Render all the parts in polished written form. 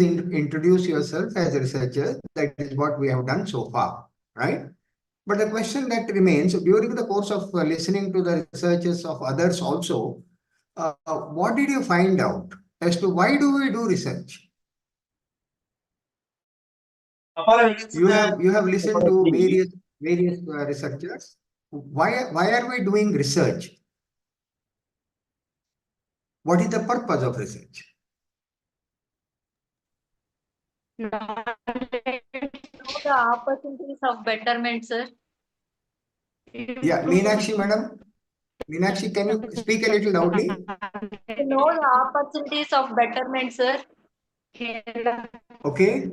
introduce yourself as a researcher. That is what we have done so far, right? But the question that remains, during the course of listening to the researches of others also, what did you find out as to why do we do research? You have listened to various researchers. Why are we doing research? What is the purpose of research? The opportunities of betterment, sir. Yeah, Meenakshi madam. Meenakshi, can you speak a little loudly? To know the opportunities of betterment, sir. Okay.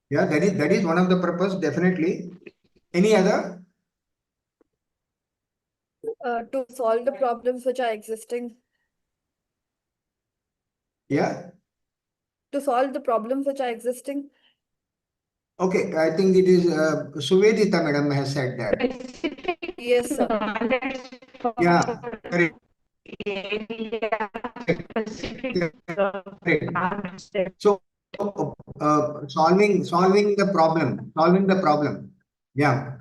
Yeah, that is one of the purpose, definitely. Any other? To solve the problems which are existing. Yeah. To solve the problems which are existing. Okay, I think it is Suvedita madam has said that. Yes, sir. Yeah, correct. So, solving the problem. Yeah.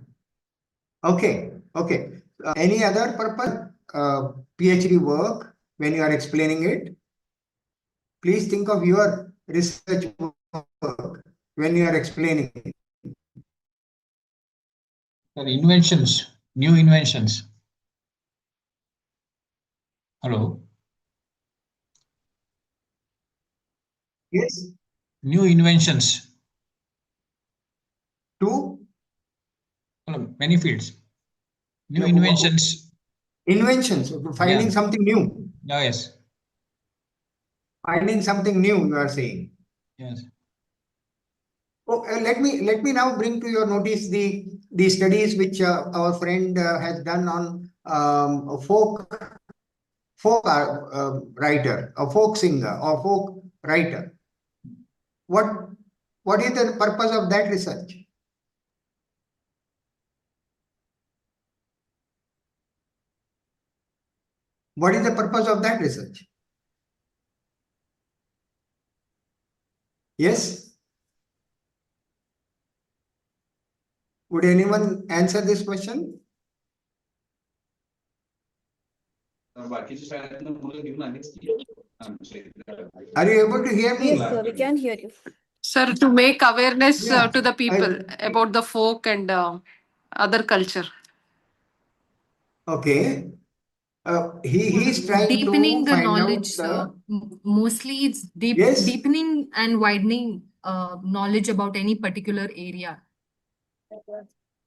Okay. Okay. Any other purpose? PhD work when you are explaining it. Please think of your research work when you are explaining it. Inventions, new inventions. Hello. Yes. New inventions. To many fields. New inventions. Inventions. Finding something new. Oh, yes. Finding something new, you are saying. Yes. Oh, let me now bring to your notice the studies which our friend has done on a folk writer, a folk singer, or folk writer. What is the purpose of that research? What is the purpose of that research? Yes? Would anyone answer this question? Are you able to hear me? Yes, sir, we can hear you. Sir, to make awareness Yeah, to the people about the folk and other culture. Okay. He is trying deepening to the find knowledge. out Mostly it's Yes. deepening and widening knowledge about any particular area.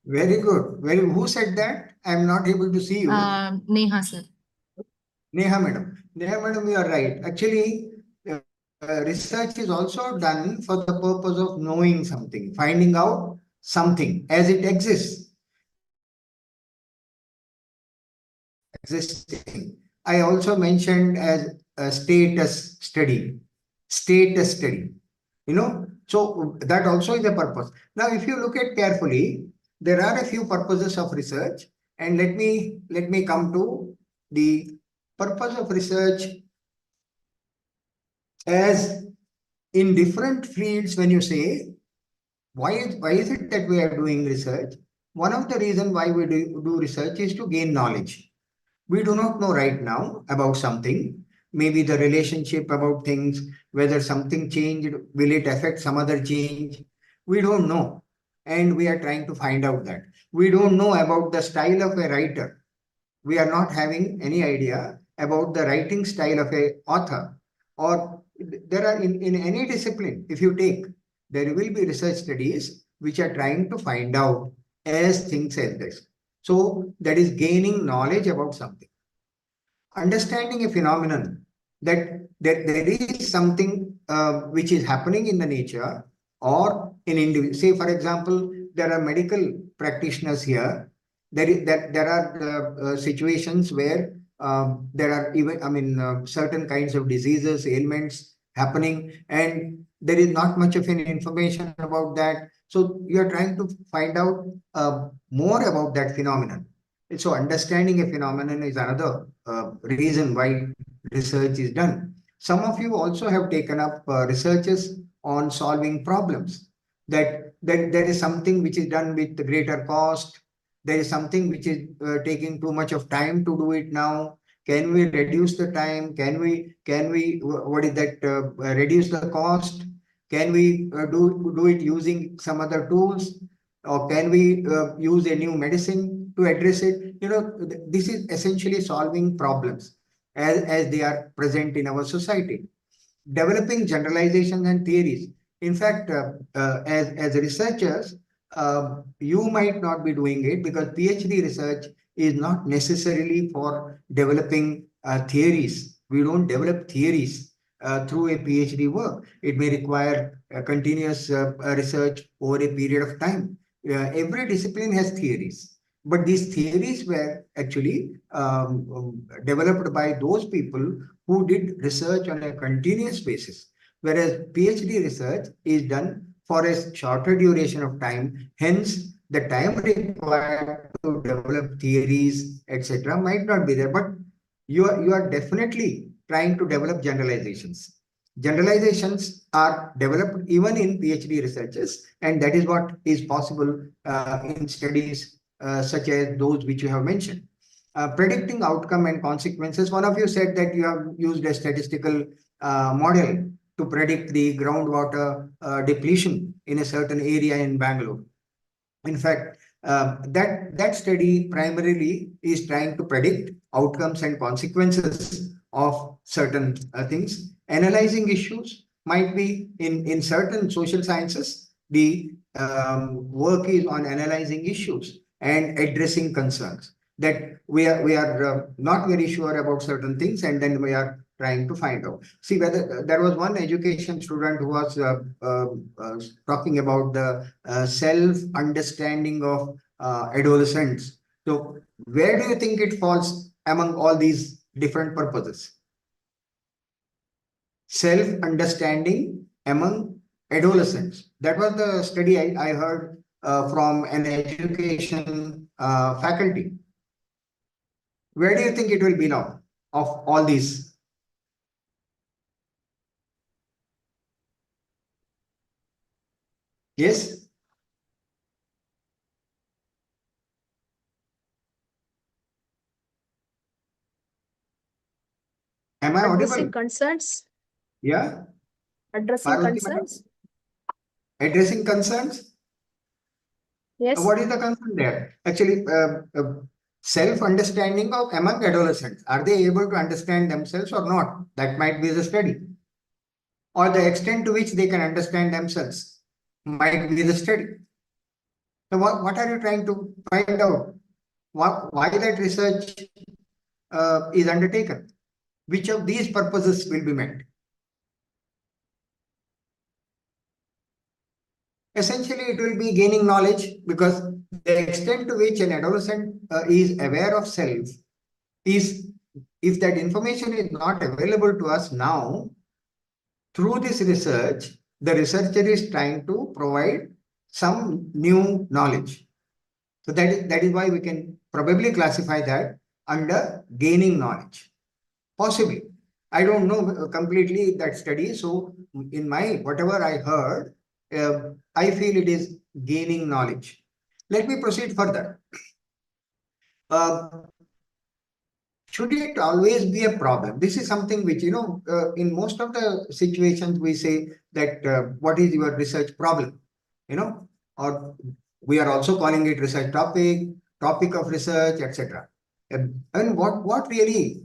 Very good. Who said that? I am not able to see you. Neha, sir. Neha madam. Neha madam, you are right. Actually, research is also done for the purpose of knowing something, finding out something as it exists. Existing. I also mentioned as a status study. Status study. You know, so that also is a purpose. Now, if you look at carefully, there are a few purposes of research, and let me come to the purpose of research as in different fields. When you say why is it that we are doing research, one of the reasons why we do research is to gain knowledge. We do not know right now about something, maybe the relationship about things, whether something changed, will it affect some other change? We don't know. And we are trying to find out that. We don't know about the style of a writer. We are not having any idea about the writing style of a author. Or there are in any discipline, if you take, there will be research studies which are trying to find out as things exist. So that is gaining knowledge about something. Understanding a phenomenon that there is something which is happening in the nature or in individual. Say, for example, there are medical practitioners here. There are situations where there are even certain kinds of diseases, ailments happening, and there is not much of an information about that. So you are trying to find out more about that phenomenon. So understanding a phenomenon is another reason why research is done. Some of you also have taken up researches on solving problems. That there is something which is done with the greater cost. There is something which is taking too much of time to do it now. Can we reduce the time? Can we what is that? Reduce the cost? Can we do it using some other tools? Or can we use a new medicine to address it? This is essentially solving problems as they are present in our society. Developing generalizations and theories. In fact, as researchers, you might not be doing it because PhD research is not necessarily for developing theories. We don't develop theories through a PhD work. It may require continuous research over a period of time. Every discipline has theories, but these theories were actually developed by those people who did research on a continuous basis, whereas PhD research is done for a shorter duration of time. Hence, the time required to develop theories, etc., might not be there, but you are definitely trying to develop generalizations. Generalizations are developed even in PhD researches, and that is what is possible in studies such as those which you have mentioned. Predicting outcome and consequences. One of you said that you have used a statistical model to predict the groundwater depletion in a certain area in Bangalore. In fact, that study primarily is trying to predict outcomes and consequences of certain things. Analyzing issues might be in certain social sciences. The work is on analyzing issues and addressing concerns that we are not very sure about certain things, and then we are trying to find out. See, whether there was one education student who was talking about the self-understanding of adolescents. So where do you think it falls among all these different purposes? Self-understanding among adolescents. That was the study I heard from an education faculty. Where do you think it will be now of all these? Yes? Am I Addressing audible? concerns. Yeah? Addressing Parvati madam? concerns. Addressing concerns? Yes. What is the concern there? Actually, self-understanding of among adolescents. Are they able to understand themselves or not? That might be the study. Or the extent to which they can understand themselves might be the study. So what are you trying to find out? Why that research is undertaken? Which of these purposes will be met? Essentially, it will be gaining knowledge, because the extent to which an adolescent is aware of self is, if that information is not available to us now, through this research, the researcher is trying to provide some new knowledge. So that is why we can probably classify that under gaining knowledge. Possibly. I don't know completely that study. So in my, whatever I heard, I feel it is gaining knowledge. Let me proceed further. Should it always be a problem? This is something which, in most of the situations we say that what is your research problem? Or we are also calling it research topic of research, etc. And what really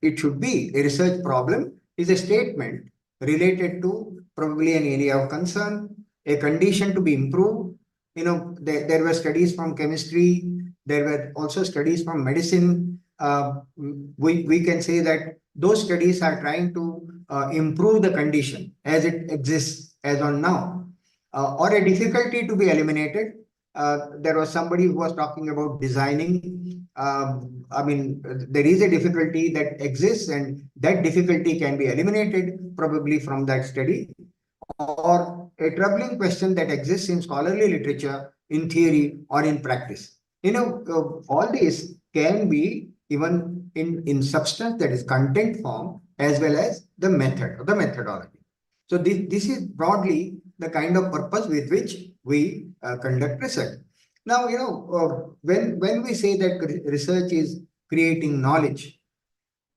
it should be, a research problem is a statement related to probably an area of concern, a condition to be improved. There were studies from chemistry, there were also studies from medicine. We can say that those studies are trying to improve the condition as it exists as on now, or a difficulty to be eliminated. There was somebody who was talking about designing. There is a difficulty that exists, and that difficulty can be eliminated probably from that study, or a troubling question that exists in scholarly literature, in theory, or in practice. All these can be even in substance, that is content form, as well as the method or the methodology. So this is broadly the kind of purpose with which we conduct research. Now, when we say that research is creating knowledge,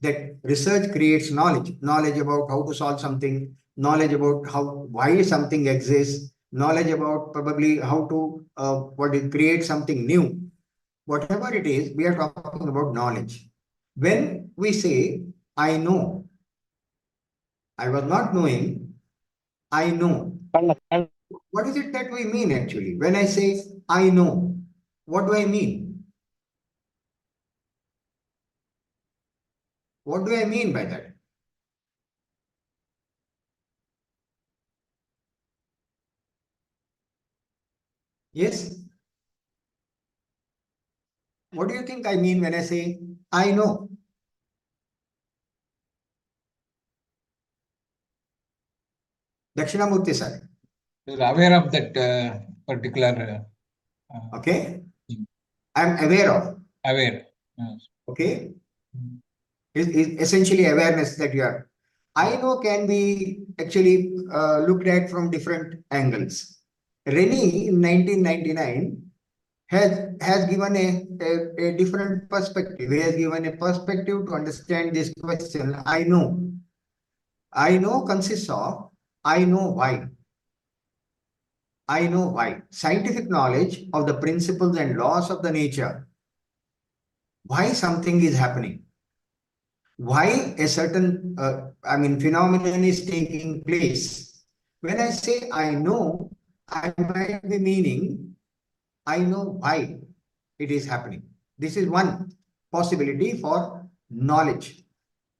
that research creates knowledge about how to solve something, knowledge about why something exists, knowledge about probably how to create something new. Whatever it is, we are talking about knowledge. When we say, I know, I was not knowing, I know. What is it that we mean actually? When I say, I know, what do I mean? What do I mean by that? Yes? What do you think I mean when I say, I know? Dakshinamurthy sir. You're aware of that particular. Okay? Hmm. I'm aware of. Aware. Yes. Okay? Hmm. Is essentially awareness that you are. I know can be actually looked at from different angles. Rennie in 1999 has given a different perspective. He has given a perspective to understand this question. I know. I know consists of I know why. I know why. Scientific knowledge of the principles and laws of the nature. Why something is happening. Why a certain phenomenon is taking place. When I say I know, I might be meaning I know why it is happening. This is one possibility for knowledge.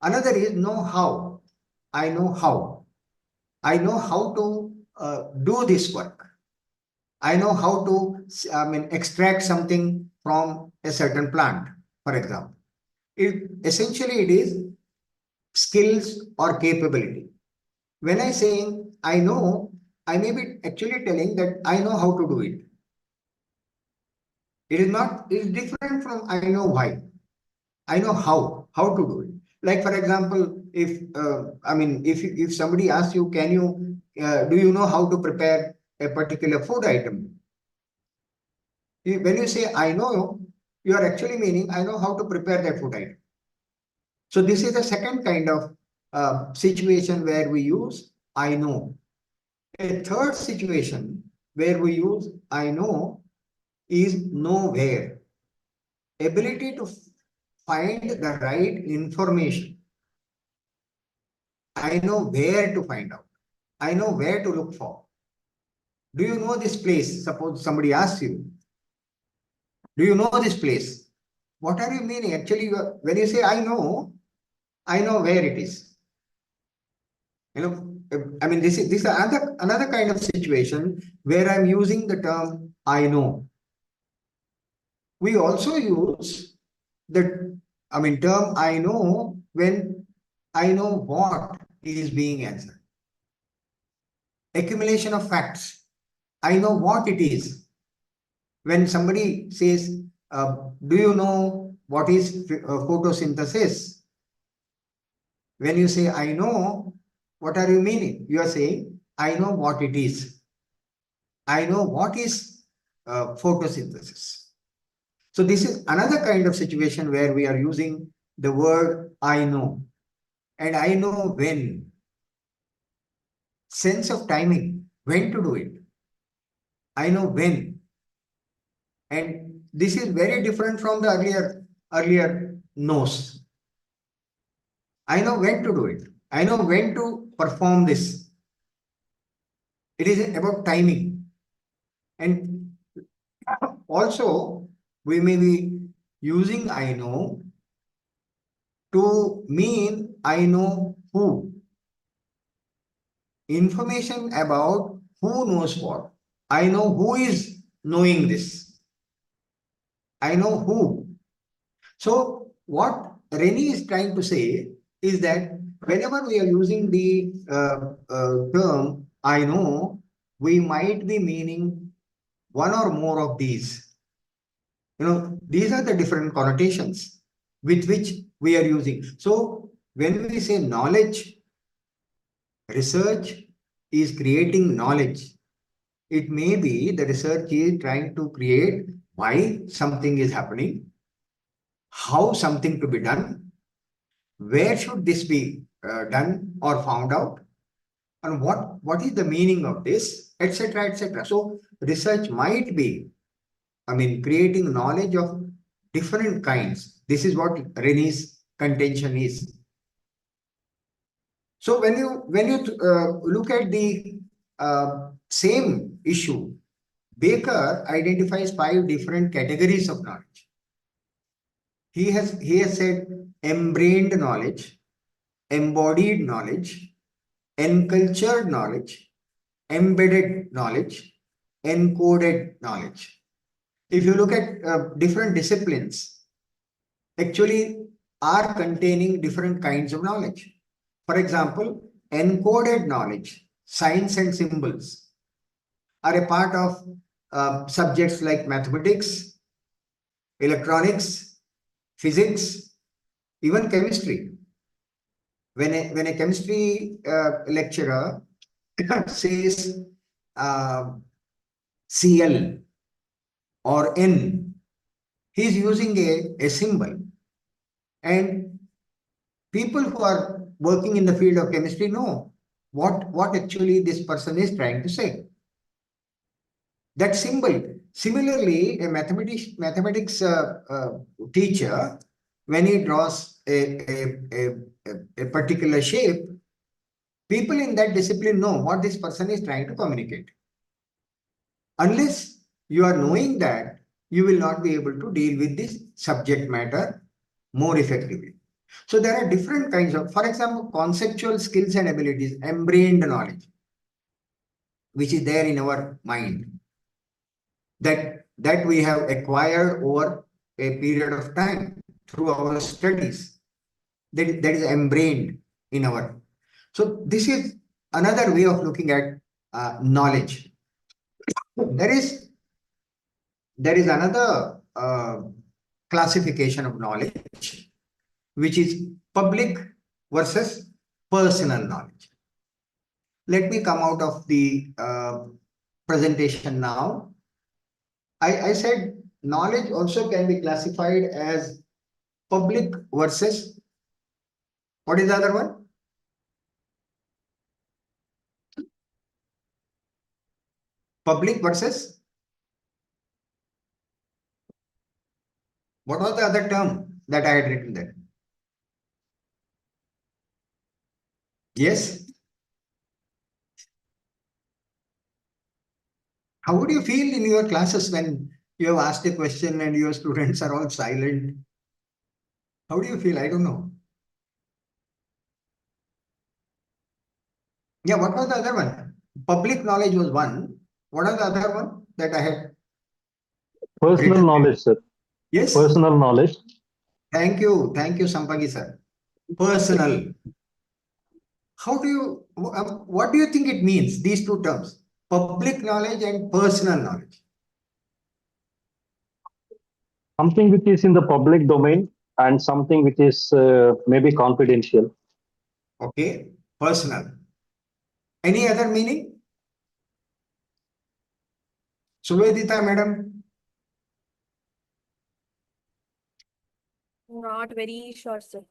Another is know how. I know how. I know how to do this work. I know how to extract something from a certain plant, for example. Essentially it is skills or capability. When I say I know, I may be actually telling that I know how to do it. It is different from I know why. I know how to do it. Like for example, if somebody asks you, do you know how to prepare a particular food item? When you say I know, you are actually meaning I know how to prepare that food item. So this is the second kind of situation where we use I know. A third situation where we use I know is know where. Ability to find the right information. I know where to find out. I know where to look for. Do you know this place? Suppose somebody asks you, do you know this place? What are you meaning? Actually, when you say I know where it is. This is another kind of situation where I'm using the term I know. We also use the term I know when I know what is being answered. Accumulation of facts. I know what it is. When somebody says, do you know what is photosynthesis? When you say I know, what are you meaning? You are saying I know what it is. I know what is photosynthesis. So this is another kind of situation where we are using the word I know. And I know when. Sense of timing, when to do it. I know when. And this is very different from the earlier knows. I know when to do it. I know when to perform this. It is about timing. And also, we may be using I know to mean I know who. Information about who knows what. I know who is knowing this. I know who. So what Rennie is trying to say is that whenever we are using the term I know, we might be meaning one or more of these. These are the different connotations with which we are using. So when we say knowledge, research is creating knowledge. It may be the research is trying to create why something is happening, how something to be done, where should this be done or found out, and what is the meaning of this, etc., etc. So research might be, creating knowledge of different kinds. This is what Renee's contention is. So when you look at the same issue, Baker identifies 5 different categories of knowledge. He has said embrained knowledge, embodied knowledge, encultured knowledge, embedded knowledge, encoded knowledge. If you look at different disciplines, actually are containing different kinds of knowledge. For example, encoded knowledge, signs and symbols, are a part of subjects like mathematics, electronics, physics, even chemistry. When a chemistry lecturer says Cl or N, he is using a symbol. And people who are working in the field of chemistry know what actually this person is trying to say. That symbol. Similarly, a mathematics teacher, when he draws a particular shape, people in that discipline know what this person is trying to communicate. Unless you are knowing that, you will not be able to deal with this subject matter more effectively. So there are different kinds of, for example, conceptual skills and abilities, embrained knowledge, which is there in our mind, that we have acquired over a period of time through our studies, that is embrained in our. So this is another way of looking at knowledge. There is another classification of knowledge, which is public versus personal knowledge. Let me come out of the presentation now. I said knowledge also can be classified as public versus, what is the other one? Public versus, what was the other term that I had written there? Yes. How would you feel in your classes when you have asked a question and your students are all silent? How do you feel? I don't know. Yeah, what was the other one? Public knowledge was one. What was the other one that I had? Personal written? knowledge, sir. Yes. Personal knowledge. Thank you, Sampagi sir. Personal. How do you, what do you think it means, these two terms? Public knowledge and personal knowledge. Something which is in the public domain and something which is maybe confidential. Okay, personal. Any other meaning? Suvedita, madam? Not very sure, sir.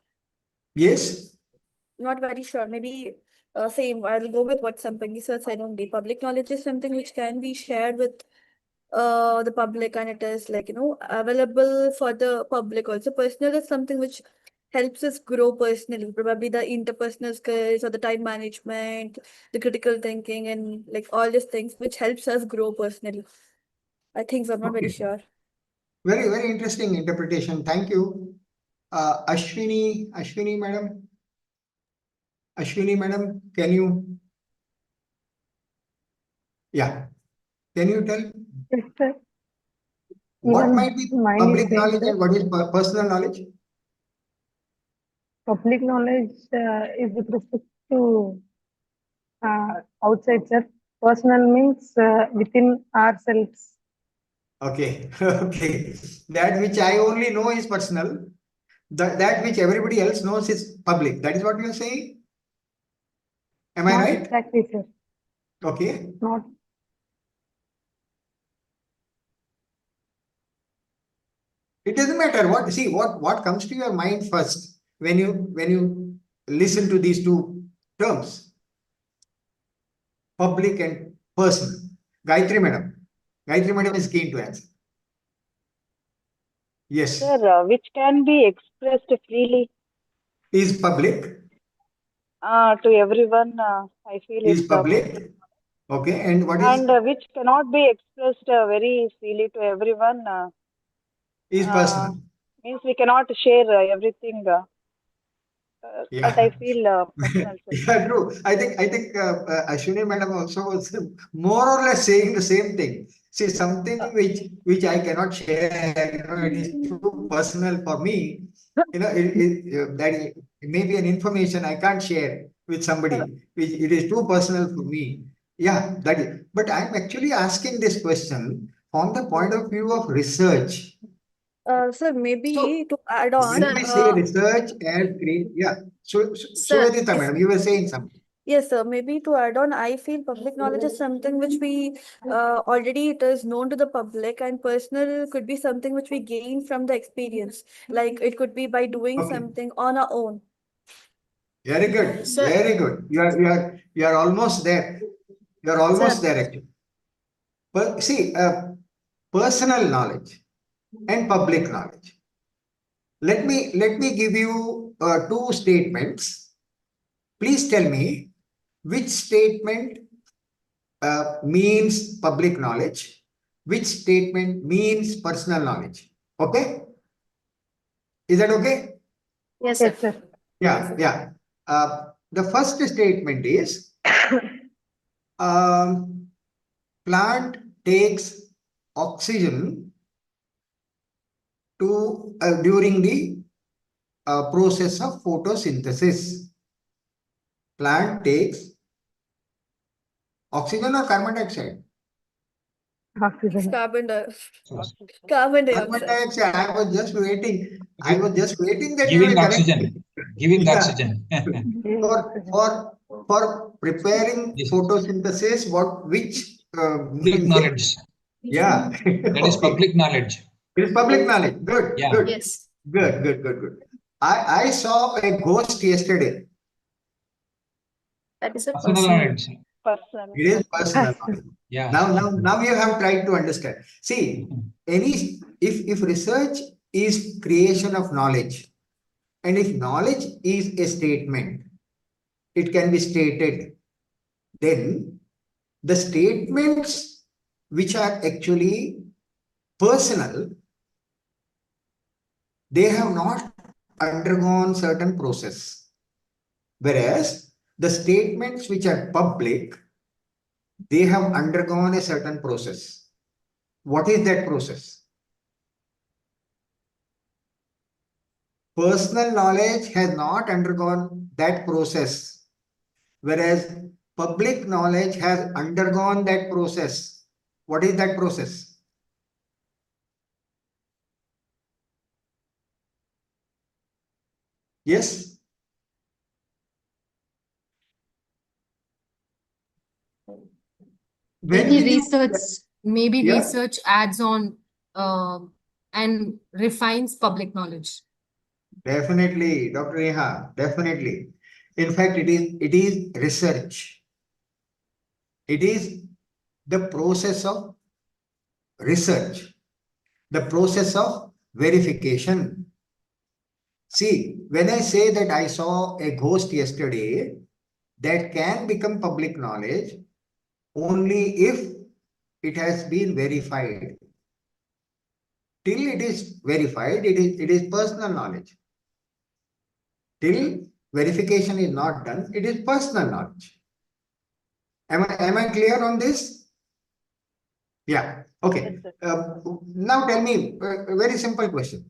Yes? Not very sure. Maybe same. I'll go with what Sampangi sir said only. Public knowledge is something which can be shared with the public, and it is like, available for the public also. Personal is something which helps us grow personally, probably the interpersonal skills or the time management, the critical thinking, and like all these things which helps us grow personally. I think so. I'm not very Okay. sure. Very, very interesting interpretation. Thank you. Ashwini madam. Ashwini madam, can you? Yeah. Can you tell Yes, sir. what Even might be mine is public same, knowledge sir. and what is personal knowledge? Public knowledge is with respect to outside, sir. Personal means within ourselves. Okay. Okay. That which I only know is personal. That which everybody else knows is public. That is what you are saying? Am I Not right? exactly, sir. Okay. Not. It doesn't matter what, see what comes to your mind first when you listen to these two terms, public and personal. Gayatri madam is keen to answer. Yes. Sir, which can be expressed freely Is public, to everyone, I feel is it's public. Okay, and what is and which cannot be expressed very freely to everyone, personal? means we cannot share everything. That I Yeah. feel personal, sir. Yeah, true. I think Ashwini madam also was more or less saying the same thing. See, something which I cannot share, it is too personal for me. That may be an information I can't share with somebody. It is too personal for me. Yeah, that is. But I'm actually asking this question from the point of view of research. Sir, maybe So- to add When on, we say research and yeah. So Sir, Suvedita madam, you were saying something. yes, sir. Maybe to add on, I feel public knowledge is something which we already it is known to the public, and personal could be something which we gain from the experience. Like it could be by doing Okay. something on our own. Very good. Sir- Very good. You are almost there. You are almost there actually. But see, personal knowledge and public knowledge. Let me give you two statements. Please tell me which statement means public knowledge, which statement means personal knowledge. Okay? Is that okay? yes, sir. Yes, sir. Yeah, yeah. The first statement is plant takes oxygen to during the process of photosynthesis. Plant takes oxygen or carbon dioxide? It's Oxygen. carbon Yes. carbon Carbon dioxide. dioxide. I was just waiting. I was just waiting that you Giving will correct me. oxygen. Giving Yeah. oxygen. For preparing Yes. photosynthesis, which Public knowledge. yeah. That is Okay. public knowledge. It is public knowledge. Good, Yeah. good, Yes. good. I saw a ghost yesterday. That is a Personal personal. knowledge. Personal. It is personal knowledge. Yeah. Now you have tried to understand. See, if research is creation of knowledge, and if knowledge is a statement, it can be stated, then the statements which are actually personal, they have not undergone certain process. Whereas the statements which are public, they have undergone a certain process. What is that process? Personal knowledge has not undergone that process, whereas public knowledge has undergone that process. What is that process? Yes? When Maybe will you- Yeah. research adds on and refines public knowledge. Definitely, Dr. Neha, definitely. In fact, it is research. It is the process of research, the process of verification. See, when I say that I saw a ghost yesterday, that can become public knowledge only if it has been verified. Till it is verified, it is personal knowledge. Till verification is not done, it is personal knowledge. Am I clear on this? Yeah. Okay. Yes, sir. Now tell me a very simple question.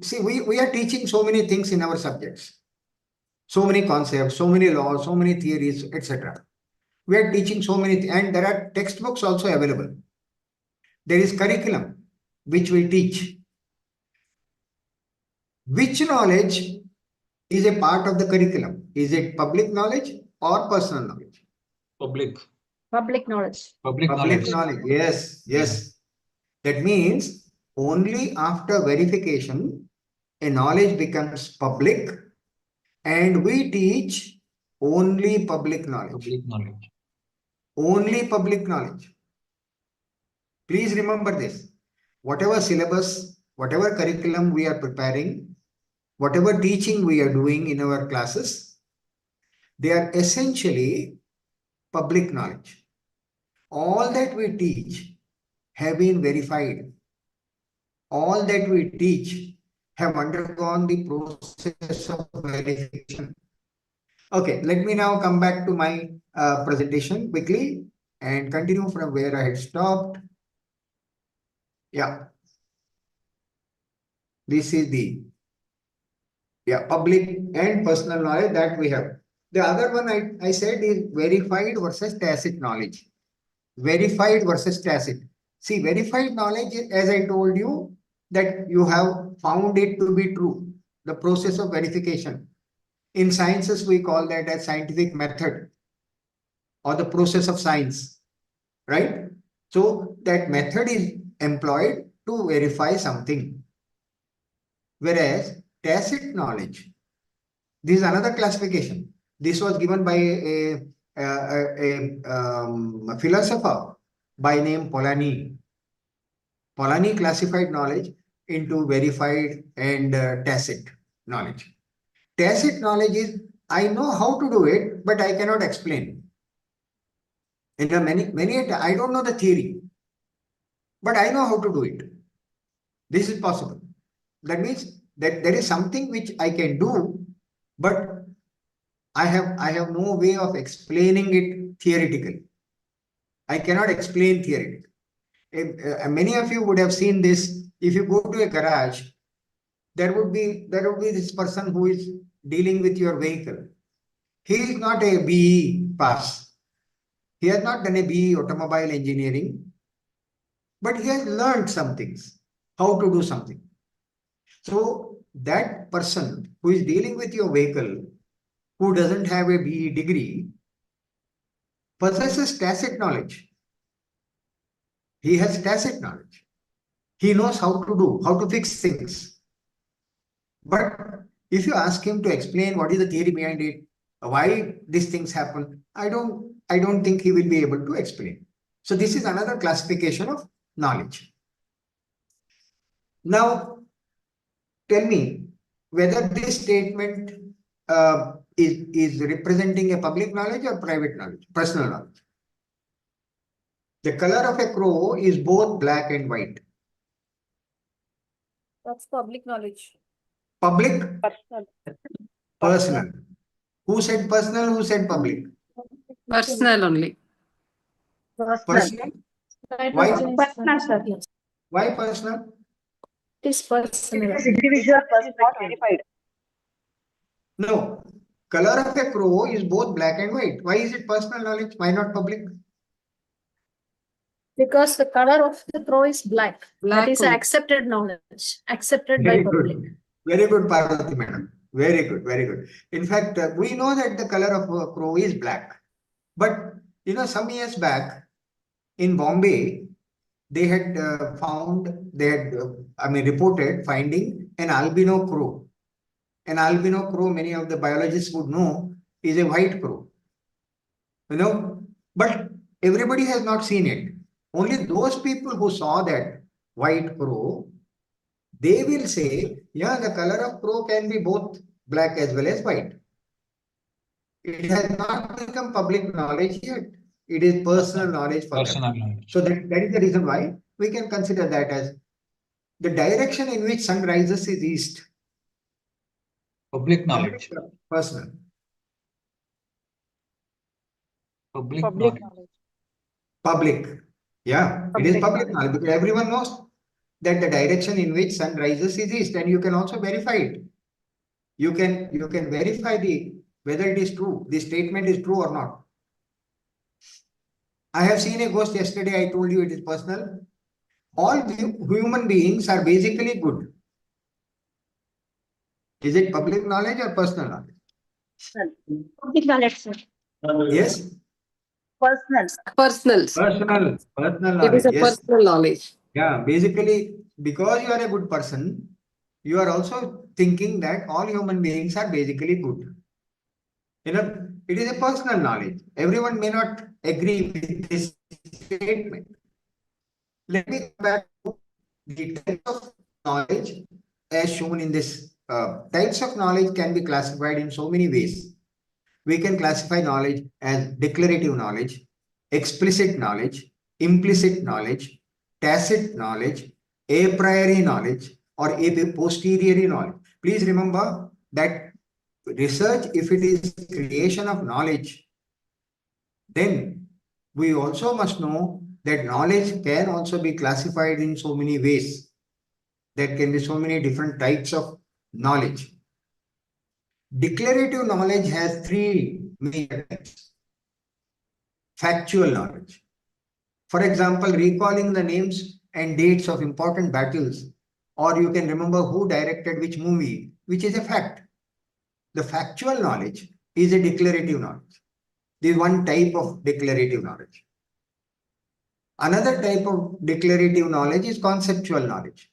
See, we are teaching so many things in our subjects, so many concepts, so many laws, so many theories, etc. We are teaching so many, and there are textbooks also available. There is curriculum which we teach. Which knowledge is a part of the curriculum? Is it public knowledge or personal knowledge? Public. Public knowledge. Public Public knowledge. knowledge. Yes, yes. That means only after verification, a knowledge becomes public, and we teach only public knowledge. Public knowledge. Only public knowledge. Please remember this. Whatever syllabus, whatever curriculum we are preparing, whatever teaching we are doing in our classes, they are essentially public knowledge. All that we teach have been verified. All that we teach have undergone the process of verification. Okay, let me now come back to my presentation quickly and continue from where I had stopped. Yeah. This is the public and personal knowledge that we have. The other one I said is verified versus tacit knowledge. Verified versus tacit. See, verified knowledge, as I told you, that you have found it to be true. The process of verification. In sciences, we call that as scientific method or the process of science, right? So that method is employed to verify something. Whereas tacit knowledge, this is another classification. This was given by a philosopher by name Polanyi. Polanyi classified knowledge into verified and tacit knowledge. Tacit knowledge is, I know how to do it, but I cannot explain. In I don't know the theory, but I know how to do it. This is possible. That means that there is something which I can do, but I have no way of explaining it theoretically. I cannot explain theoretically. Many of you would have seen this. If you go to a garage, there would be this person who is dealing with your vehicle. He is not a BE pass. He has not done a BE automobile engineering, but he has learned some things, how to do something. So that person who is dealing with your vehicle, who doesn't have a BE degree, possesses tacit knowledge. He has tacit knowledge. He knows how to fix things. But if you ask him to explain what is the theory behind it, why these things happen, I don't think he will be able to explain. So this is another classification of knowledge. Now, tell me whether this statement is representing a public knowledge or private knowledge, personal knowledge. The color of a crow is both black and white. That's public knowledge. Public, Personal. personal. Who said personal? Who said public? Personal only. Personal. Why? Personal, sir. Why personal? It is personal. Individual person not verified. No. Color of a crow is both black and white. Why is it personal knowledge? Why not public? Because the color of the crow is black. Black That is only. accepted knowledge, accepted by Very public. good. Very good, Parvati madam. Very good, very good. In fact, we know that the color of a crow is black. But, some years back in Bombay, they had reported finding an albino crow. An albino crow, many of the biologists would know, is a white crow. But everybody has not seen it. Only those people who saw that white crow, they will say, yeah, the color of crow can be both black as well as white. It has not become public knowledge yet. It is personal knowledge for Personal them. knowledge. So that is the reason why we can consider that as the direction in which sun rises is east. Public knowledge. Personal. Public Public knowledge. knowledge. Public. Yeah, it is Public public knowledge. knowledge because everyone knows that the direction in which sun rises is east, and you can also verify it. You can verify whether it is true, the statement is true or not. I have seen a ghost yesterday. I told you it is personal. All human beings are basically good. Is it public knowledge or personal knowledge? Public knowledge, sir. Yes, Personal. Personal. personal It is knowledge. a Yes. personal knowledge. Yeah, basically, because you are a good person, you are also thinking that all human beings are basically good. You know, it is a personal knowledge. Everyone may not agree with this statement. Let me come back to the types of knowledge as shown in this. Types of knowledge can be classified in so many ways. We can classify knowledge as declarative knowledge, explicit knowledge, implicit knowledge, tacit knowledge, a priori knowledge, or a posteriori knowledge. Please remember that research, if it is creation of knowledge, then we also must know that knowledge can also be classified in so many ways. There can be so many different types of knowledge. Declarative knowledge has three major types. Factual knowledge. For example, recalling the names and dates of important battles, or you can remember who directed which movie, which is a fact. The factual knowledge is a declarative knowledge. This is one type of declarative knowledge. Another type of declarative knowledge is conceptual knowledge.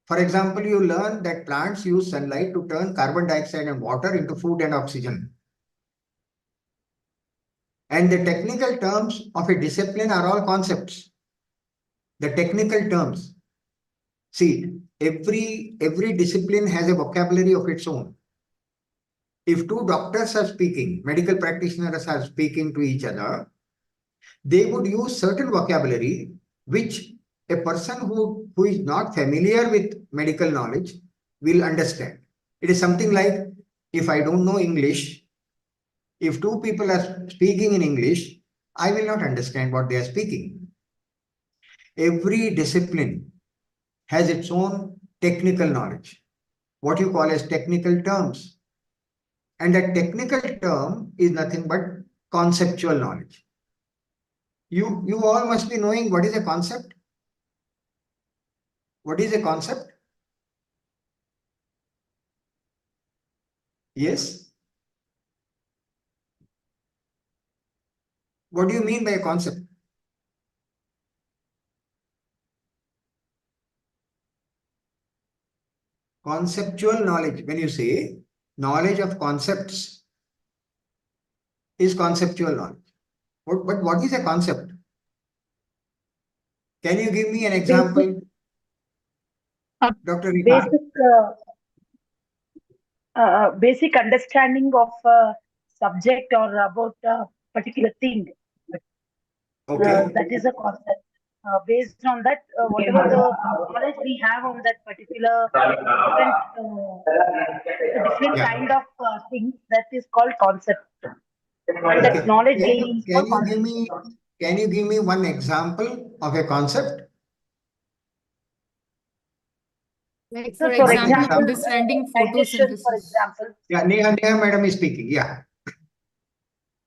For example, you learn that plants use sunlight to turn carbon dioxide and water into food and oxygen. And the technical terms of a discipline are all concepts. The technical terms. See, every discipline has a vocabulary of its own. If two doctors are speaking, medical practitioners are speaking to each other, they would use certain vocabulary which a person who is not familiar with medical knowledge will understand. It is something like, if I don't know English, if two people are speaking in English, I will not understand what they are speaking. Every discipline has its own technical knowledge, what you call as technical terms. And that technical term is nothing but conceptual knowledge. You all must be knowing what is a concept. What is a concept? Yes. What do you mean by a concept? Conceptual knowledge. When you say knowledge of concepts is conceptual knowledge. But what is a concept? Can you give me an example? Dr. Rima? Basic understanding of a subject or about a particular thing. Okay. That is a concept. Based on that, whatever the knowledge we have on that particular different Yeah. kind of things, that is called concept. And that Okay. knowledge gaining is called concept. Can you give me one example of a concept? Like So, for for example, example, understanding digestion, photosynthesis. for example. Yeah, Neha madam is speaking. Yeah.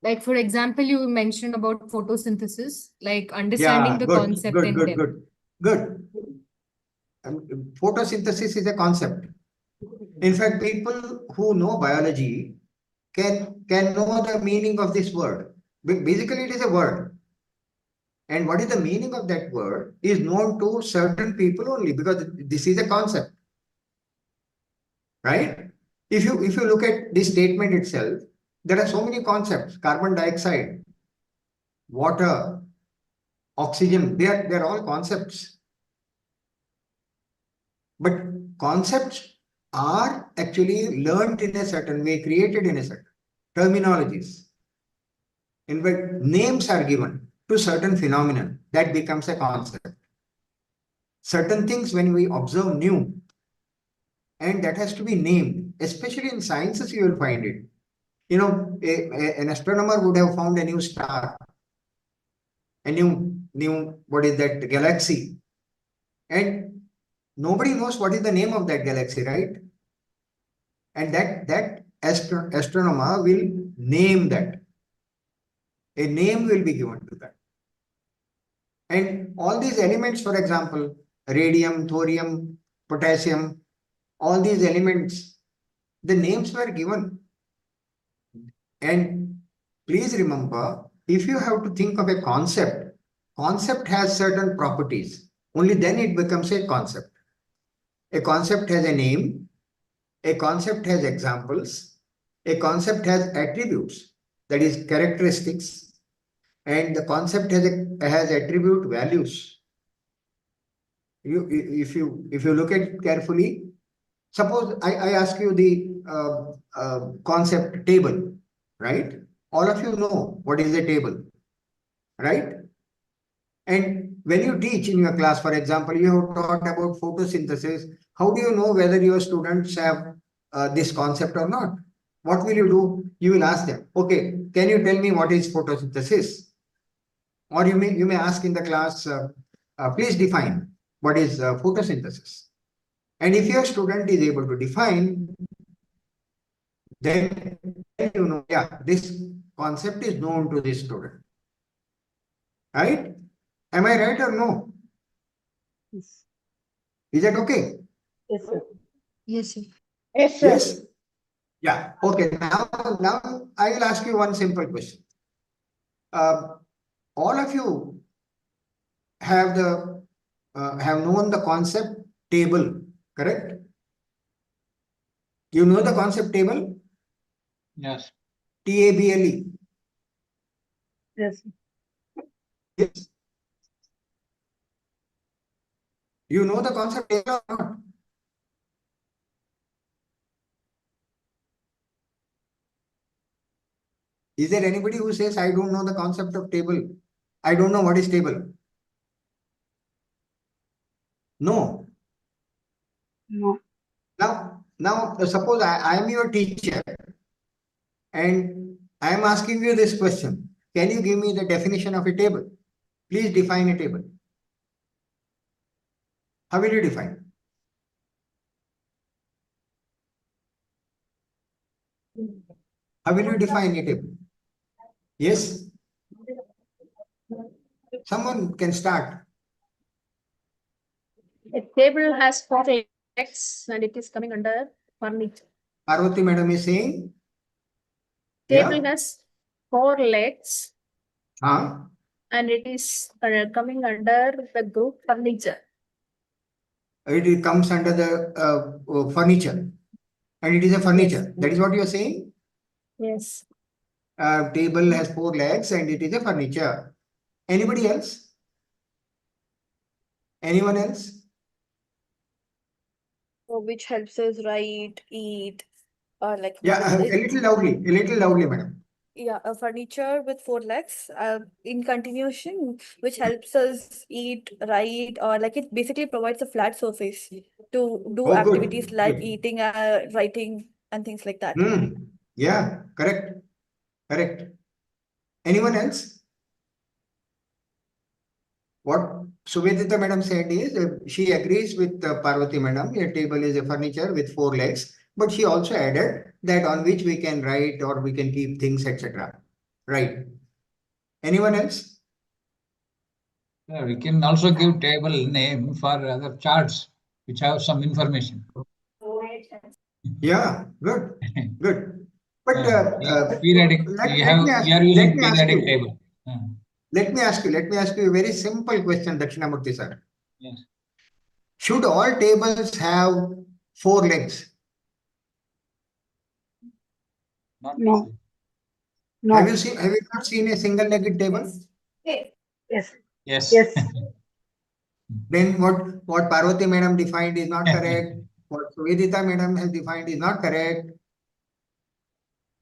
Like for example, you mentioned about photosynthesis, like understanding Yeah, the good, concept good, in good, depth. good. Photosynthesis is a concept. In fact, people who know biology can know the meaning of this word. Basically, it is a word. And what is the meaning of that word is known to certain people only, because this is a concept. Right? If you look at this statement itself, there are so many concepts: carbon dioxide, water, oxygen. They're all concepts. But concepts are actually learned in a certain way, created in a certain terminologies. In fact, names are given to certain phenomena that becomes a concept. Certain things when we observe new, and that has to be named, especially in sciences, you will find it. You know, an astronomer would have found a new star, a new, what is that, galaxy. And nobody knows what is the name of that galaxy, right? And that astronomer will name that. A name will be given to that. And all these elements, for example, radium, thorium, potassium, all these elements, the names were given. And please remember, if you have to think of a concept, concept has certain properties. Only then it becomes a concept. A concept has a name, a concept has examples, a concept has attributes, that is characteristics, and the concept has attribute values. If you look at it carefully, suppose I ask you the concept table, right? All of you know what is a table, right? And when you teach in your class, for example, you have taught about photosynthesis. How do you know whether your students have this concept or not? What will you do? You will ask them, okay, can you tell me what is photosynthesis? Or you may ask in the class, please define what is photosynthesis. And if your student is able to define, then you know, yeah, this concept is known to this student. Right? Am I right or no? Yes. Is that okay? Yes, sir. Yes, sir. Yes, sir. Yes. Yeah. Okay. Now I will ask you one simple question. All of you have known the concept table, correct? You know the concept table? Yes. Table. Yes. Yes. You know the concept table or not? Is there anybody who says, I don't know the concept of table? I don't know what is table? No. No. Now suppose I am your teacher and I am asking you this question. Can you give me the definition of a table? Please define a table. How will you define? How will you define a table? Yes? Someone can start. A table has 4 legs and it is coming under furniture. Parvati madam is saying? Table Yeah? has 4 legs Huh? and it is coming under the group furniture. It comes under the furniture. And it is a furniture. That is what you are saying? Yes. Table has 4 legs and it is a furniture. Anybody else? Anyone else? Which helps us write, eat, or like Yeah, a little loudly, madam. yeah, a furniture with 4 legs, in continuation, which helps us eat, write, or like it basically provides a flat surface to do Oh, activities good. like Good. eating, writing, and things like that. Yeah, correct. Correct. Anyone else? What Suvedita madam said is she agrees with Parvati madam. A table is a furniture with 4 legs, but she also added that on which we can write or we can keep things, etc. Right. Anyone else? Yeah, we can also give table name for other charts which have some information. Yeah, good. Good. But periodic, we are using periodic table. Let me ask you a very simple question, Dakshinamurthy sir. Yes. Should all tables have 4 legs? No. No. Have you not seen a single-legged table? Yes. Yes. Yes. Then what Parvati madam defined is not correct. What Suvedita madam has defined is not correct.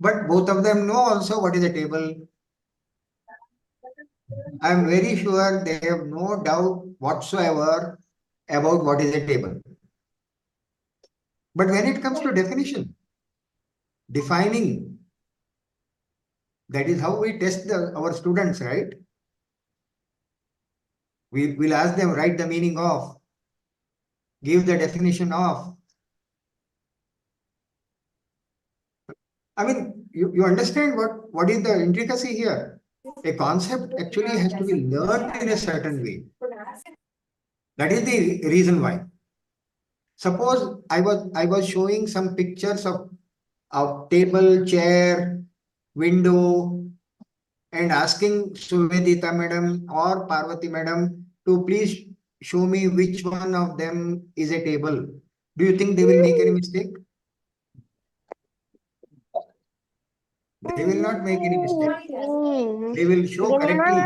But both of them know also what is a table. I am very sure they have no doubt whatsoever about what is a table. But when it comes to definition, defining, that is how we test our students, right? We will ask them, write the meaning of, give the definition of. I mean, you understand what is the intricacy here? A concept actually has to be learned in a certain way. That is the reason why. Suppose I was showing some pictures of table, chair, window and asking Suvedita madam or Parvati madam to please show me which one of them is a table. Do you think they will make any mistake? They will not make any mistake. They will show correctly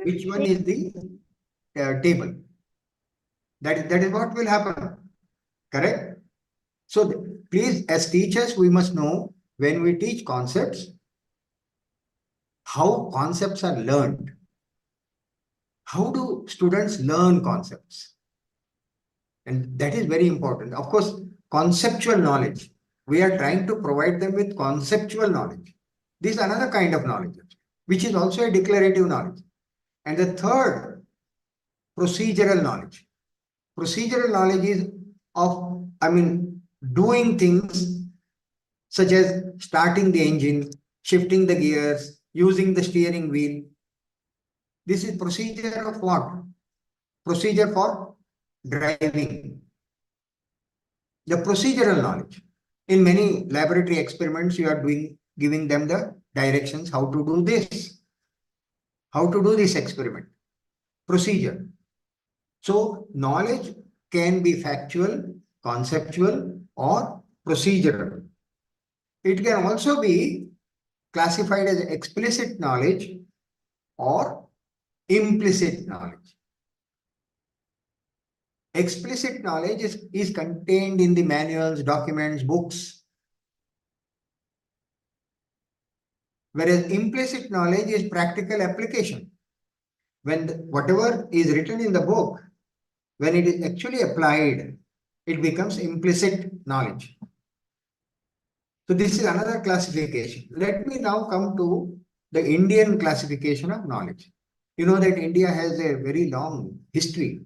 which one is the table. That is what will happen. Correct? So please, as teachers, we must know when we teach concepts, how concepts are learned. How do students learn concepts? And that is very important. Of course, conceptual knowledge. We are trying to provide them with conceptual knowledge. This is another kind of knowledge, which is also a declarative knowledge. And the third, procedural knowledge. Procedural knowledge is of, doing things such as starting the engine, shifting the gears, using the steering wheel. This is procedure of what? Procedure for driving. The procedural knowledge. In many laboratory experiments, you are giving them the directions how to do this, how to do this experiment. Procedure. So knowledge can be factual, conceptual, or procedural. It can also be classified as explicit knowledge or implicit knowledge. Explicit knowledge is contained in the manuals, documents, books. Whereas implicit knowledge is practical application. When whatever is written in the book, when it is actually applied, it becomes implicit knowledge. So this is another classification. Let me now come to the Indian classification of knowledge. You know that India has a very long history.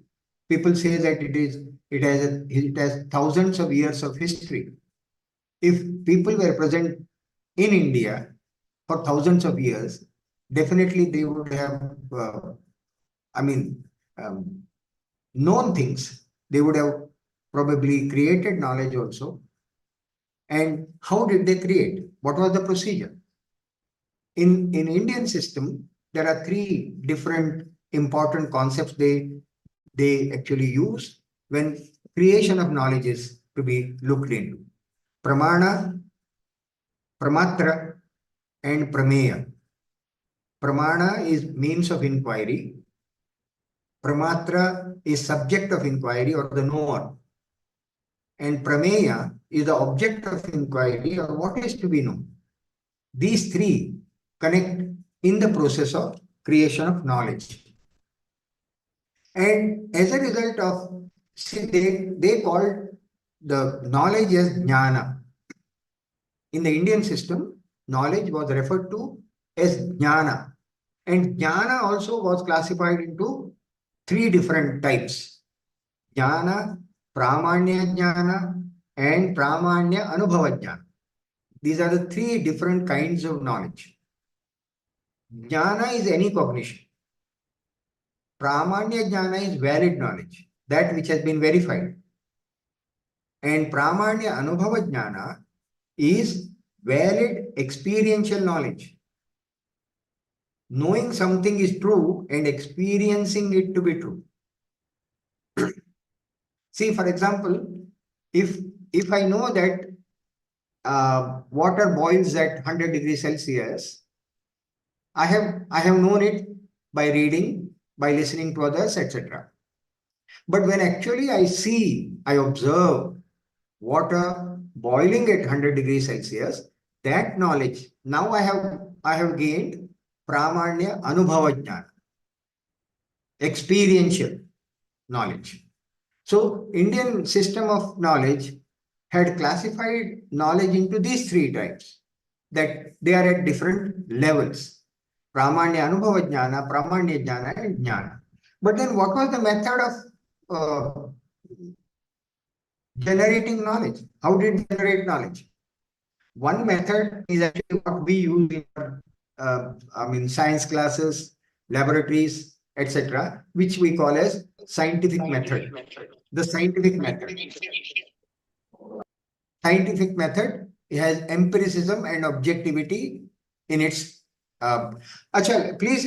People say that it has thousands of years of history. If people were present in India for thousands of years, definitely they would have, known things. They would have probably created knowledge also. And how did they create? What was the procedure? In Indian system, there are three different important concepts they actually use when creation of knowledge is to be looked into. Pramana, Pramatra, and Prameya. Pramana is means of inquiry. Pramatra is subject of inquiry or the knower. And Prameya is the object of inquiry or what is to be known. These three connect in the process of creation of knowledge. And as a result of, they called the knowledge as jnana. In the Indian system, knowledge was referred to as jnana. And jnana also was classified into three different types. Jnana, Pramanya Jnana, and Pramanya Anubhava Jnana. These are the three different kinds of knowledge. Jnana is any cognition. Pramanya Jnana is valid knowledge, that which has been verified. And Pramanya Anubhava Jnana is valid experiential knowledge. Knowing something is true and experiencing it to be true. See, for example, if I know that water boils at 100 degrees Celsius, I have known it by reading, by listening to others, etc. But when actually I observe water boiling at 100 degrees Celsius, that knowledge, now I have gained Pramanya Anubhava Jnana, experiential knowledge. So Indian system of knowledge had classified knowledge into these three types, that they are at different levels. Pramanya Anubhava Jnana, Pramanya Jnana, and Jnana. But then what was the method of generating knowledge? How did it generate knowledge? One method is actually what we use in science classes, laboratories, etc., which we call as scientific method. The scientific method. Scientific method It has empiricism and objectivity in its. Acha, please